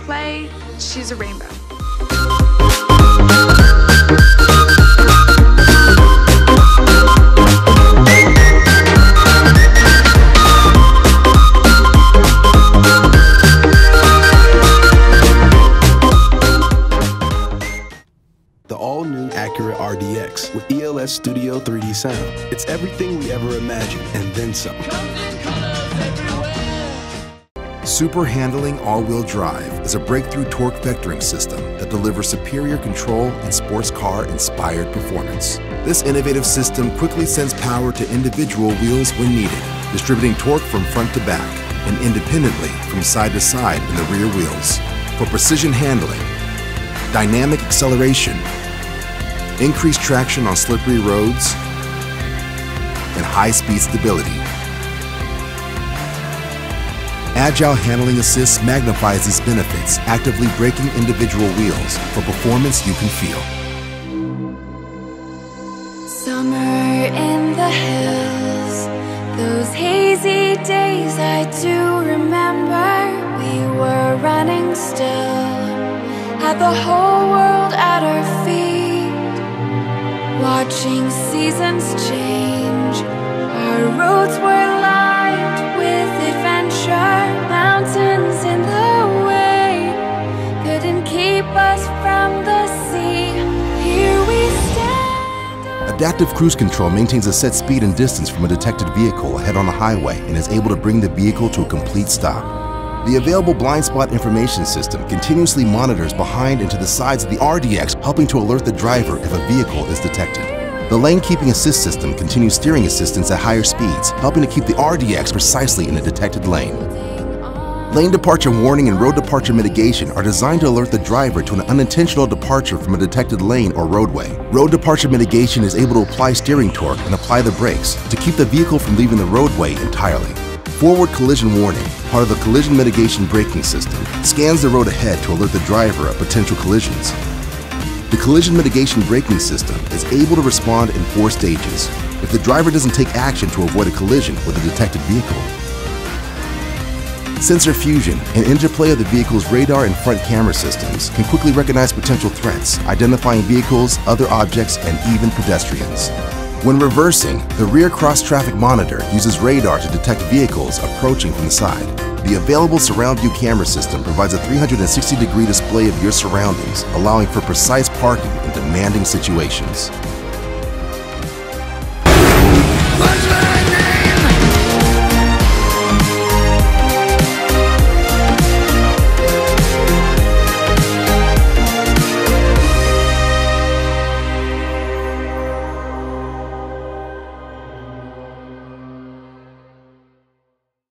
play, choose a rainbow. The all-new Acura RDX with ELS Studio 3D sound. It's everything we ever imagined and then some. Super Handling All-Wheel Drive is a breakthrough torque vectoring system that delivers superior control and sports car-inspired performance. This innovative system quickly sends power to individual wheels when needed, distributing torque from front to back and independently from side to side in the rear wheels for precision handling, dynamic acceleration, increased traction on slippery roads, and high-speed stability. Agile Handling Assist magnifies these benefits, actively braking individual wheels for performance you can feel. Summer in the hills, those hazy days I do remember. We were running still, had the whole world at our feet, watching seasons change. Our roads were lined with adventure, mountains in the way couldn't keep us from the sea. Here we stand. Adaptive Cruise Control maintains a set speed and distance from a detected vehicle ahead on the highway and is able to bring the vehicle to a complete stop. The available blind spot information system continuously monitors behind and to the sides of the RDX, helping to alert the driver if a vehicle is detected. The lane keeping assist system continues steering assistance at higher speeds, helping to keep the RDX precisely in a detected lane. Lane departure warning and road departure mitigation are designed to alert the driver to an unintentional departure from a detected lane or roadway. Road departure mitigation is able to apply steering torque and apply the brakes to keep the vehicle from leaving the roadway entirely. Forward collision warning, part of the collision mitigation braking system, scans the road ahead to alert the driver of potential collisions. The collision mitigation braking system is able to respond in 4 stages if the driver doesn't take action to avoid a collision with a detected vehicle. Sensor fusion and interplay of the vehicle's radar and front camera systems can quickly recognize potential threats, identifying vehicles, other objects, and even pedestrians. When reversing, the rear cross-traffic monitor uses radar to detect vehicles approaching from the side. The available surround view camera system provides a 360-degree display of your surroundings, allowing for precise parking in demanding situations.